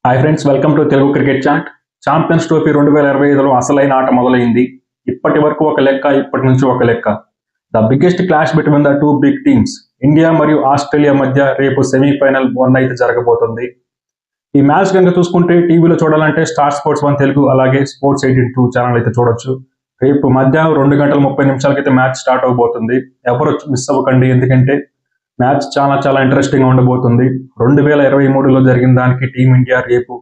Hi friends, welcome to Telugu cricket chat. Champions trophy 2025లో అసలైన ఆట మొదలైంది. ఇప్పటి వరకు ఒక లెక్క, ఇప్పటి నుంచి ఒక లెక్క. The biggest clash between the two big teams India మరియు ఆస్ట్రేలియా మధ్య రేపు సెమీఫైనల్ 1 అయితే జరగబోతుంది. ఈ మ్యాచ్ కనుక చూసుకుంటే టీవీలో చూడాలంటే స్టార్ స్పోర్ట్స్ 1 తెలుగు అలాగే స్పోర్ట్స్ 18 ఛానల్ అయితే చూడొచ్చు. రేపు మధ్యాహ్నం 2 గంటల 30 నిమిషాలకైతే మ్యాచ్ స్టార్ట్ అవబోతుంది. ఎవరు మిస్ అవ్వకండి, ఎందుకంటే మ్యాచ్ చాలా ఇంట్రెస్టింగ్ గా ఉండబోతుంది. 2023లో జరిగిన దానికి టీమిండియా రేపు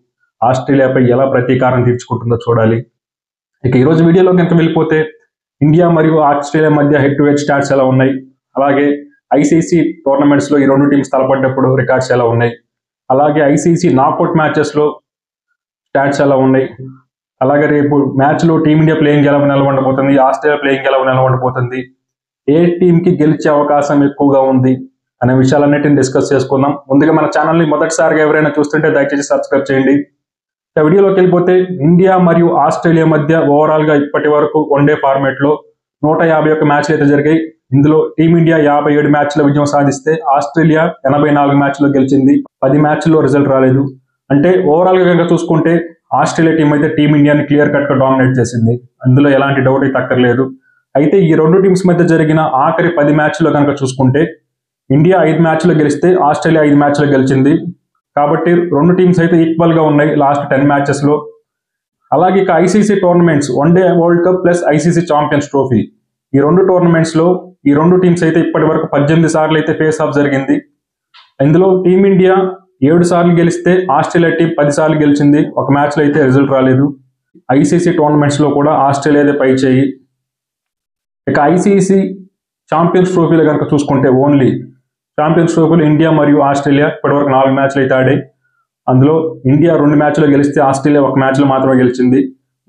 ఆస్ట్రేలియాపై ఎలా ప్రతీకారం తీర్చుకుంటుందో చూడాలి. ఇక ఈరోజు వీడియోలో కనుక వెళ్ళిపోతే ఇండియా మరియు ఆస్ట్రేలియా మధ్య హెడ్ టు హెడ్ స్టాట్స్ ఎలా ఉన్నాయి, అలాగే ఐసీసీ టోర్నమెంట్స్ లో ఈ రెండు టీమ్స్ తలపడ్డప్పుడు రికార్డ్స్ ఎలా ఉన్నాయి, అలాగే ఐసీసీ నాకౌట్ మ్యాచెస్ లో స్టాట్స్ ఎలా ఉన్నాయి, అలాగే రేపు మ్యాచ్ లో టీమిండియా ప్లేయింగ్ ఎలా నిలబడబోతుంది, ఆస్ట్రేలియా ప్లేయింగ్ ఎలా నిలబడబోతుంది, ఏ టీమ్ కి గెలిచే అవకాశం ఎక్కువగా ఉంది అనే విషయాలన్నిటిని డిస్కస్ చేసుకుందాం. ముందుగా మన ఛానల్ని మొదటిసారిగా ఎవరైనా చూస్తుంటే దయచేసి సబ్స్క్రైబ్ చేయండి. ఇక వీడియోలోకి వెళ్ళిపోతే ఇండియా మరియు ఆస్ట్రేలియా మధ్య ఓవరాల్ గా ఇప్పటి వరకు వన్డే ఫార్మేట్ లో 151 మ్యాచ్లు అయితే జరిగాయి. ఇందులో టీమిండియా 57 మ్యాచ్ల విజయం సాధిస్తే ఆస్ట్రేలియా 84 మ్యాచ్లో గెలిచింది. 10 మ్యాచ్ల్లో రిజల్ట్ రాలేదు. అంటే ఓవరాల్ గా కనుక చూసుకుంటే ఆస్ట్రేలియా టీం అయితే టీమిండియాని క్లియర్ కట్ గా డామినేట్ చేసింది. అందులో ఎలాంటి డౌట్ అయితే అక్కర్లేదు. అయితే ఈ రెండు టీమ్స్ మధ్య జరిగిన ఆఖరి 10 మ్యాచ్లో కనుక చూసుకుంటే ఇండియా 5 మ్యాచ్లు గెలిస్తే ఆస్ట్రేలియా 5 మ్యాచ్లు గెలిచింది. కాబట్టి రెండు టీమ్స్ అయితే ఈక్వల్ గా ఉన్నాయి లాస్ట్ 10 మ్యాచెస్ లో. అలాగే ఇక ICC tournaments one day world cup plus ICC champions trophy, ఈ రెండు టోర్నమెంట్స్ లో ఈ రెండు టీమ్స్ అయితే ఇప్పటి వరకు 18 సార్లు అయితే ఫేస్ ఆఫ్ జరిగింది. ఇందులో టీమిండియా 7 సార్లు గెలిస్తే ఆస్ట్రేలియా టీం 10 సార్లు గెలిచింది. ఒక మ్యాచ్ లో అయితే రిజల్ట్ రాలేదు. ఐసీసీ టోర్నమెంట్స్ లో కూడా ఆస్ట్రేలియా అయితే పై చేయి. ఇక ఐసీసీ ఛాంపియన్స్ ట్రోఫీలో కనుక చూసుకుంటే ఓన్లీ ఛాంపియన్స్ ట్రోఫీలో ఇండియా మరియు ఆస్ట్రేలియా ఇప్పటివరకు 4 మ్యాచ్లు అయితే ఆడాయి. అందులో ఇండియా 2 మ్యాచ్లో గెలిస్తే ఆస్ట్రేలియా 1 మ్యాచ్లో మాత్రమే గెలిచింది.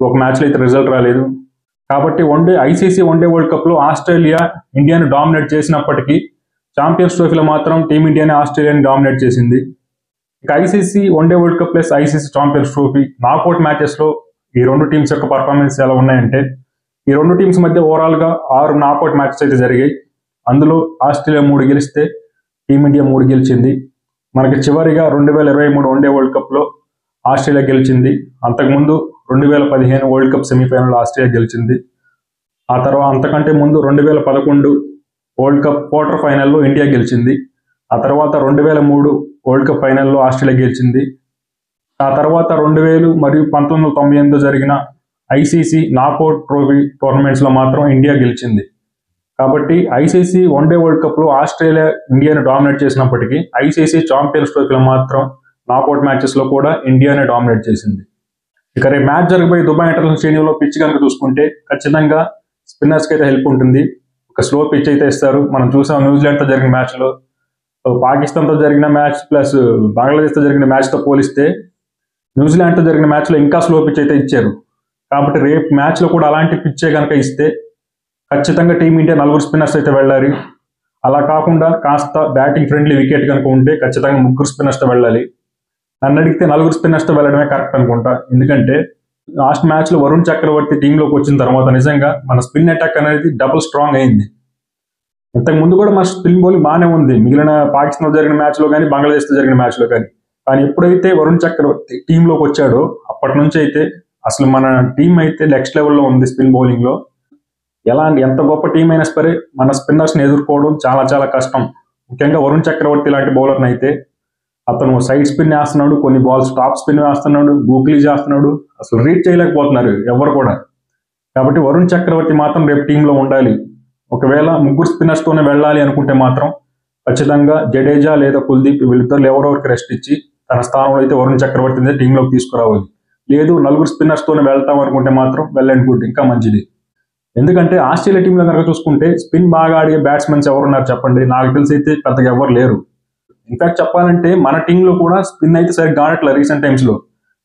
1 మ్యాచ్లో అయితే రిజల్ట్ రాలేదు. కాబట్టి ఐసీసీ వన్డే వరల్డ్ కప్ లో ఆస్ట్రేలియా ఇండియాని డామినేట్ చేసినప్పటికీ ఛాంపియన్స్ ట్రోఫీలో మాత్రం టీమిండియాని ఆస్ట్రేలియాని డామినేట్ చేసింది. ఇక ICC one day world cup plus ICC champions trophy knockout matches లో ఈ రెండు టీమ్స్ యొక్క పర్ఫార్మెన్స్ ఎలా ఉన్నాయంటే, ఈ రెండు టీమ్స్ మధ్య ఓవరాల్ గా 6 నాకౌట్ మ్యాచెస్ అయితే జరిగాయి. అందులో ఆస్ట్రేలియా 3 గెలిస్తే టీమిండియా 3 గెలిచింది. మనకి చివరిగా 2023 వన్డే వరల్డ్ కప్ లో ఆస్ట్రేలియా గెలిచింది. అంతకుముందు 2015 వరల్డ్ కప్ సెమీఫైనల్ ఆస్ట్రేలియా గెలిచింది. ఆ తర్వాత అంతకంటే ముందు 2011 వరల్డ్ కప్ క్వార్టర్ ఫైనల్లో ఇండియా గెలిచింది. ఆ తర్వాత 2003 వరల్డ్ కప్ ఫైనల్లో ఆస్ట్రేలియా గెలిచింది. ఆ తర్వాత 2000 మరియు 1998 జరిగిన ఐసీసీ నాకౌట్ ట్రోఫీ టోర్నమెంట్స్ లో మాత్రం ఇండియా గెలిచింది. కాబట్టి ఐసీసీ వన్డే వరల్డ్ కప్ లో ఆస్ట్రేలియా ఇండియాని డామినేట్ చేసినప్పటికీ ఐసీసీ ఛాంపియన్స్ ట్రోఫీలో మాత్రం నాకౌట్ మ్యాచెస్ లో కూడా ఇండియానే డామినేట్ చేసింది. ఇక రేపు మ్యాచ్ జరిగిపోయి దుబాయ్ ఇంటర్నేషనల్ స్టేడియంలో పిచ్ కనుక చూసుకుంటే ఖచ్చితంగా స్పిన్నర్స్ కి అయితే హెల్ప్ ఉంటుంది. ఒక స్లో పిచ్ అయితే ఇస్తారు. మనం చూసాం న్యూజిలాండ్ తో జరిగిన మ్యాచ్ లో, పాకిస్తాన్ తో జరిగిన మ్యాచ్ ప్లస్ బంగ్లాదేశ్ తో జరిగిన మ్యాచ్ తో పోలిస్తే న్యూజిలాండ్ తో జరిగిన మ్యాచ్ లో ఇంకా స్లో పిచ్ అయితే ఇచ్చారు. కాబట్టి రేపు మ్యాచ్ లో కూడా అలాంటి పిచ్చే కనుక ఇస్తే ఖచ్చితంగా టీమిండియా 4 స్పిన్నర్స్ అయితే వెళ్ళాలి. అలా కాకుండా కాస్త బ్యాటింగ్ ఫ్రెండ్లీ వికెట్ కనుక ఉంటే ఖచ్చితంగా 3 స్పిన్నర్స్ తో వెళ్ళాలి. నన్ను అడిగితే 4 స్పిన్నర్స్ తో వెళ్ళడమే కరెక్ట్ అనుకుంటా. ఎందుకంటే లాస్ట్ మ్యాచ్ లో వరుణ్ చక్రవర్తి టీంలోకి వచ్చిన తర్వాత నిజంగా మన స్పిన్ అటాక్ అనేది డబుల్ స్ట్రాంగ్ అయింది. ఇంతకు ముందు కూడా మన స్పిన్ బౌలింగ్ బాగానే ఉంది, మిగిలిన పాకిస్తాన్ జరిగిన మ్యాచ్ లో కానీ బంగ్లాదేశ్ తో జరిగిన మ్యాచ్ లో కానీ. కానీ ఎప్పుడైతే వరుణ్ చక్రవర్తి టీంలోకి వచ్చాడో అప్పటి నుంచి అయితే అసలు మన టీం అయితే నెక్స్ట్ లెవెల్లో ఉంది స్పిన్ బౌలింగ్ లో. ఎంత గొప్ప టీం అయినా సరే మన స్పిన్నర్స్ ని ఎదుర్కోవడం చాలా కష్టం. ముఖ్యంగా వరుణ్ చక్రవర్తి లాంటి బౌలర్ని అయితే అతను సైడ్ స్పిన్ వేస్తున్నాడు, కొన్ని బాల్స్ టాప్ స్పిన్ వేస్తున్నాడు, గూగ్లీ చేస్తున్నాడు, అసలు రీడ్ చేయలేకపోతున్నారు ఎవరు కూడా. కాబట్టి వరుణ్ చక్రవర్తి మాత్రం రేపు టీంలో ఉండాలి. ఒకవేళ 3 స్పిన్నర్స్ తోనే వెళ్ళాలి అనుకుంటే మాత్రం ఖచ్చితంగా జడేజా లేదా కుల్దీప్ వీళ్ళిద్దరు ఎవరెవరికి రెస్ట్ ఇచ్చి తన స్థానంలో అయితే వరుణ్ చక్రవర్తిని టీంలోకి తీసుకురావాలి. లేదు 4 స్పిన్నర్స్ తోనే వెళ్తాం అనుకుంటే మాత్రం వెళ్ళండి, గుడ్, ఇంకా మంచిది. ఎందుకంటే ఆస్ట్రేలియా టీంలో కనుక చూసుకుంటే స్పిన్ బాగా ఆడే బ్యాట్స్మెన్స్ ఎవరున్నారు చెప్పండి? నాకు తెలిసి అయితే పెద్దగా ఎవరు లేరు. ఇన్ఫాక్ట్ చెప్పాలంటే మన టీంలో కూడా స్పిన్ అయితే సరిగ్గా ఆడట్లేదు రీసెంట్ టైమ్స్ లో.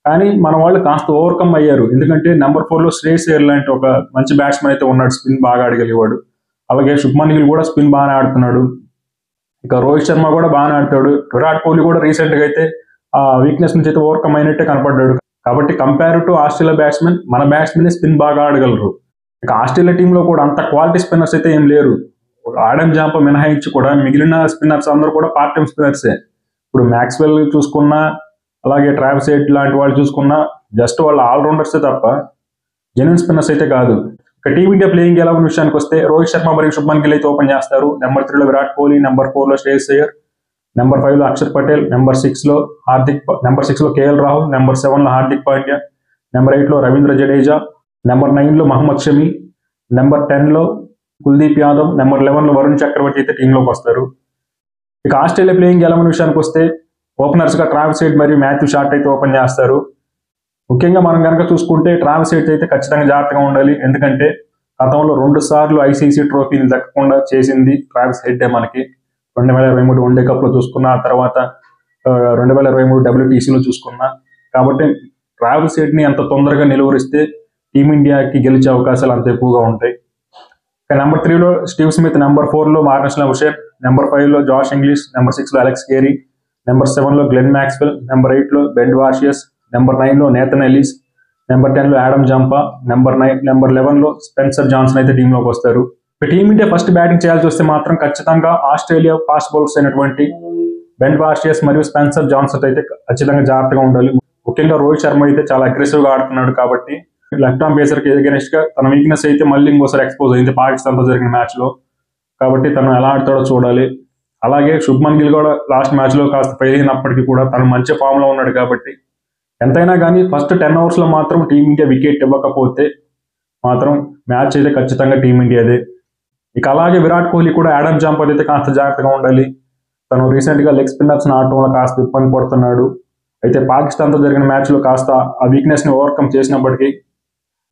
కానీ మన వాళ్ళు కాస్త ఓవర్కమ్ అయ్యారు. ఎందుకంటే నెంబర్ 4 లో శ్రేయస్ అయ్యర్ లాంటి ఒక మంచి బ్యాట్స్మెన్ అయితే ఉన్నాడు, స్పిన్ బాగా ఆడగలిగేవాడు. అలాగే శుభ్మన్ గిల్ కూడా స్పిన్ బాగానే ఆడుతున్నాడు. ఇక రోహిత్ శర్మ కూడా బాగానే ఆడుతాడు. విరాట్ కోహ్లీ కూడా రీసెంట్ గా అయితే ఆ వీక్నెస్ నుంచి అయితే ఓవర్కమ్ అయినట్టే కనపడ్డాడు. కాబట్టి కంపేర్ టు ఆస్ట్రేలియా బ్యాట్స్మెన్ మన బ్యాట్స్మెన్ స్పిన్ బాగా ఆడగలరు. ఇక ఆస్ట్రేలియా టీంలో కూడా అంత క్వాలిటీ స్పిన్నర్స్ అయితే ఏం లేరు. ఆడమ్ జాంప మినహాయించి కూడా మిగిలిన స్పిన్నర్స్ అందరూ కూడా పార్ట్ టైం స్పిన్నర్సే. ఇప్పుడు మ్యాక్స్వెల్ చూసుకున్నా, అలాగే ట్రావిస్ హెడ్ లాంటి వాళ్ళు చూసుకున్నా జస్ట్ వాళ్ళ ఆల్రౌండర్సే తప్ప జెన్యున్ స్పిన్నర్స్ అయితే కాదు. ఇక టీమిండియా ప్లేయింగ్ ఎలా ఉన్న విషయానికి వస్తే రోహిత్ శర్మ మరియు శుభ్మన్ గిల్ అయితే ఓపెన్ చేస్తారు. నెంబర్ 3లో విరాట్ కోహ్లీ, నెంబర్ 4లో శ్రేయస్ అయ్యర్, నెంబర్ 5లో అక్షర్ పటేల్, నెంబర్ 6లో కేఎల్ రాహుల్, నెంబర్ 7లో హార్దిక్ పాండ్యా, నెంబర్ 8లో రవీంద్ర జడేజా, నెంబర్ 9లో మహమ్మద్ షమి, నెంబర్ 10లో కుల్దీప్ యాదవ్, నెంబర్ 11లో వరుణ్ చక్రవర్తి అయితే టీంలోకి వస్తారు. ఇక ఆస్ట్రేలియా ప్లేయింగ్ ఎలా ఉన్న విషయానికి వస్తే ఓపెనర్స్ గా ట్రావిస్ హెడ్ మరియు మాథ్యూ షాట్ అయితే ఓపెన్ చేస్తారు. ముఖ్యంగా మనం కనుక చూసుకుంటే ట్రావిస్ హెడ్ అయితే ఖచ్చితంగా జాగ్రత్తగా ఉండాలి. ఎందుకంటే గతంలో 2 సార్లు ఐసీసీ ట్రోఫీని దక్కకుండా చేసింది ట్రావిస్ హెడ్డే. మనకి 2023 వన్డే కప్ లో చూసుకున్నా, ఆ తర్వాత 2023 WTCలో చూసుకున్నా. కాబట్టి ట్రావిస్ హెడ్ ని అంత తొందరగా నిలువరిస్తే టీమిండియాకి గెలిచే అవకాశాలు అంత ఎక్కువగా ఉంటాయి. నెంబర్ 3లో స్టీవ్ స్మిత్, నెంబర్ 4లో మార్నస్ లబుషేర్, నెంబర్ 5లో జాష్ ఇంగ్లీష్, నెంబర్ 6లో అలెక్స్ కేరీ, నెంబర్ 7లో గ్లెన్ మ్యాక్స్వెల్, నెంబర్ 8లో బెన్ వాషియస్, నెంబర్ 9లో నేథన్ ఎల్లిస్, నెంబర్ 10లో ఆడమ్ జంపా, నెంబర్ 11లో స్పెన్సర్ జాన్సన్ అయితే టీంలోకి వస్తారు. టీమిండియా ఫస్ట్ బ్యాటింగ్ చేయాల్సి వస్తే మాత్రం ఖచ్చితంగా ఆస్ట్రేలియా ఫాస్ట్ బౌలర్స్ అయినటువంటి బెన్ వాషియస్ మరియు స్పెన్సర్ జాన్సన్ అయితే ఖచ్చితంగా జాగ్రత్తగా ఉండాలి. ముఖ్యంగా రోహిత్ శర్మ అయితే చాలా అగ్రెసివ్ గా ఆడుతున్నాడు కాబట్టి లెఫ్ట్ ఆర్మ్ పేసర్ కి ఎగెనిస్ట్ గా తన వీక్నెస్ అయితే మళ్ళీ ఇంకోసారి ఎక్స్పోజ్ అయింది పాకిస్తాన్ తో జరిగిన మ్యాచ్ లో. కాబట్టి తను ఎలా ఆడతాడో చూడాలి. అలాగే శుభ్మన్ గిల్ కూడా లాస్ట్ మ్యాచ్ లో కాస్త ఫెయిల్ అయినప్పటికీ కూడా తను మంచి ఫామ్ లో ఉన్నాడు కాబట్టి ఎంతైనా కానీ ఫస్ట్ 10 overs లో మాత్రం టీమిండియా వికెట్ ఇవ్వకపోతే మాత్రం మ్యాచ్ అయితే ఖచ్చితంగా టీమిండియాదే. ఇక అలాగే విరాట్ కోహ్లీ కూడా ఆడమ్ జంపా అయితే కాస్త జాగ్రత్తగా ఉండాలి. తను రీసెంట్ గా లెగ్ స్పిన్నర్స్ ఆడటంలో కాస్త ఇబ్బంది పడుతున్నాడు. అయితే పాకిస్తాన్ తో జరిగిన మ్యాచ్ లో కాస్త ఆ వీక్నెస్ ని ఓవర్కమ్ చేసినప్పటికీ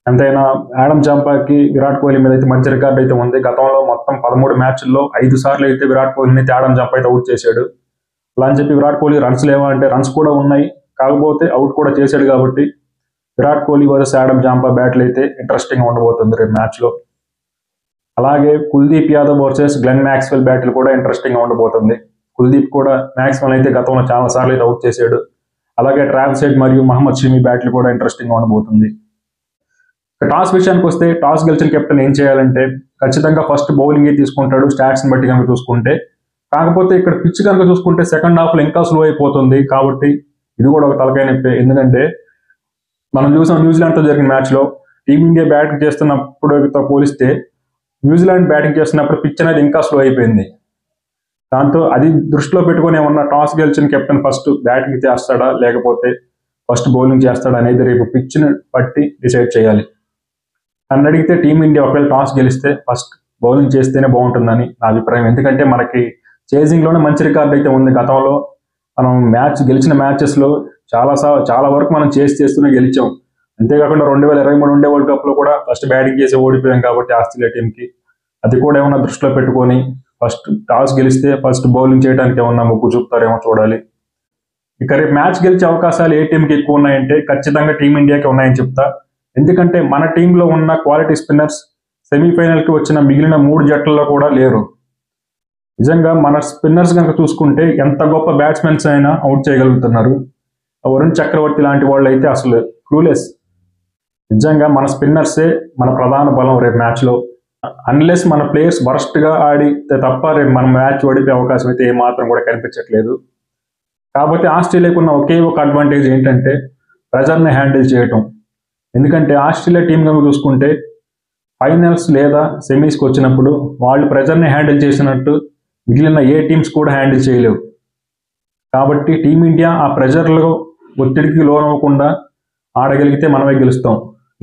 ఎంతైనా ఆడమ్ జంపాకి విరాట్ కోహ్లీ మీద అయితే మంచి రికార్డ్ అయితే ఉంది. గతంలో మొత్తం 13 మ్యాచ్ల్లో 5 సార్లు అయితే విరాట్ కోహ్లీని అయితే ఆడమ్ జంపా అయితే అవుట్ చేశాడు. అలా అని చెప్పి విరాట్ కోహ్లీ రన్స్ లేవా అంటే రన్స్ కూడా ఉన్నాయి, కాకపోతే అవుట్ కూడా చేశాడు. కాబట్టి Virat Kohli versus Adam Zampa battle అయితే ఇంట్రెస్టింగ్ ఉండబోతుంది రేపు మ్యాచ్ లో. అలాగే Kuldeep Yadav versus Glenn Maxwell battle కూడా ఇంట్రెస్టింగ్ గా ఉండబోతుంది. కుల్దీప్ కూడా మ్యాక్స్వెల్ అయితే గతంలో చాలా సార్లు అయితే అవుట్ చేశాడు. అలాగే ట్రావిస్ హెడ్ మరియు మహమ్మద్ షమి బ్యాటిల్ కూడా ఇంట్రెస్టింగ్ గా ఉండబోతుంది. టాస్ విషయానికి వస్తే టాస్ గెలిచిన కెప్టెన్ ఏం చేయాలంటే ఖచ్చితంగా ఫస్ట్ బౌలింగ్ తీసుకుంటాడు స్టాట్స్ బట్టి కనుక చూసుకుంటే. కాకపోతే ఇక్కడ పిచ్ కనుక చూసుకుంటే సెకండ్ హాఫ్ లో ఇంకా స్లో అయిపోతుంది. కాబట్టి ఇది కూడా ఒక తలకాయ నొప్పి. ఎందుకంటే మనం చూసాం న్యూజిలాండ్ తో జరిగిన మ్యాచ్ లో టీమిండియా బ్యాటింగ్ చేస్తున్నప్పుడు పోలిస్తే న్యూజిలాండ్ బ్యాటింగ్ చేస్తున్నప్పుడు పిచ్ అనేది ఇంకా స్లో అయిపోయింది. దాంతో అది దృష్టిలో పెట్టుకుని ఏమన్నా టాస్ గెలిచిన కెప్టెన్ ఫస్ట్ బ్యాటింగ్ చేస్తాడా లేకపోతే ఫస్ట్ బౌలింగ్ చేస్తాడా అనేది రేపు పిచ్ ని బట్టి డిసైడ్ చేయాలి. నన్ను అడిగితే టీమిండియా ఒకవేళ టాస్ గెలిస్తే ఫస్ట్ బౌలింగ్ చేస్తేనే బాగుంటుందని నా అభిప్రాయం. ఎందుకంటే మనకి చేజింగ్ లోనే మంచి రికార్డ్ అయితే ఉంది. గతంలో మనం గెలిచిన మ్యాచెస్ లో చాలా వరకు మనం చేస్తూనే గెలిచాం. అంతేకాకుండా 2023 వన్డే వరల్డ్ కప్ లో కూడా ఫస్ట్ బ్యాటింగ్ చేసి ఓడిపోయాం. కాబట్టి ఆస్ట్రేలియా టీంకి అది కూడా ఏమన్నా దృష్టిలో పెట్టుకొని ఫస్ట్ టాస్ గెలిస్తే ఫస్ట్ బౌలింగ్ చేయడానికి ఏమన్నా మొగ్గు చూపుతారేమో చూడాలి. ఇక రేపు మ్యాచ్ గెలిచే అవకాశాలు ఏ టీంకి ఎక్కువ ఉన్నాయంటే ఖచ్చితంగా టీమిండియాకి ఉన్నాయని చెప్తా. ఎందుకంటే మన టీంలో ఉన్న క్వాలిటీ స్పిన్నర్స్ సెమీఫైనల్కి వచ్చిన మిగిలిన 3 జట్లలో కూడా లేరు. నిజంగా మన స్పిన్నర్స్ కనుక చూసుకుంటే ఎంత గొప్ప బ్యాట్స్మెన్స్ అయినా అవుట్ చేయగలుగుతున్నారు. వరుణ్ చక్రవర్తి లాంటి వాళ్ళు అయితే అసలు క్లూలెస్. నిజంగా మన స్పిన్నర్సే మన ప్రధాన బలం రేపు మ్యాచ్లో. అన్లెస్ మన ప్లేయర్స్ వరస్ట్గా ఆడితే తప్ప రేపు మన మ్యాచ్ ఓడిపోయే అవకాశం అయితే ఏమాత్రం కూడా కనిపించట్లేదు. కాకపోతే ఆస్ట్రేలియాకు ఉన్న ఒకే ఒక అడ్వాంటేజ్ ఏంటంటే ప్రెజర్ని హ్యాండిల్ చేయటం. ఎందుకంటే ఆస్ట్రేలియా టీం కనుక చూసుకుంటే ఫైనల్స్ లేదా సెమీస్కి వచ్చినప్పుడు వాళ్ళు ప్రెజర్ని హ్యాండిల్ చేసినట్టు మిగిలిన ఏ టీమ్స్ కూడా హ్యాండిల్ చేయలేవు. కాబట్టి టీమిండియా ఆ ప్రెజర్లో ఒత్తిడికి లోనవ్వకుండా ఆడగలిగితే మనమే గెలుస్తాం.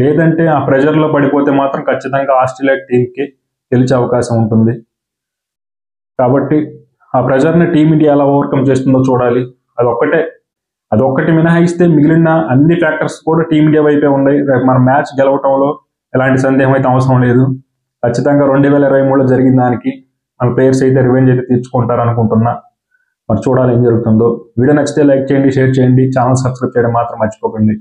లేదంటే ఆ ప్రెజర్లో పడిపోతే మాత్రం ఖచ్చితంగా ఆస్ట్రేలియా టీంకి గెలిచే అవకాశం ఉంటుంది. కాబట్టి ఆ ప్రెజర్ని టీమిండియా ఎలా ఓవర్కమ్ చేస్తుందో చూడాలి. అదొక్కటి మినహాయిస్తే మిగిలిన అన్ని ఫ్యాక్టర్స్ కూడా టీమిండియా వైపే ఉన్నాయి. రేపు మన మ్యాచ్ గెలవటంలో ఎలాంటి సందేహం అయితే అవసరం లేదు. ఖచ్చితంగా 2023లో జరిగిన దానికి మన ప్లేయర్స్ అయితే రివెంజ్ అయితే తీర్చుకుంటారు అనుకుంటున్నా. మరి చూడాలి ఏం జరుగుతుందో. వీడియో నచ్చితే లైక్ చేయండి, షేర్ చేయండి, ఛానల్ సబ్స్క్రైబ్ చేయడం మాత్రం మర్చిపోకండి.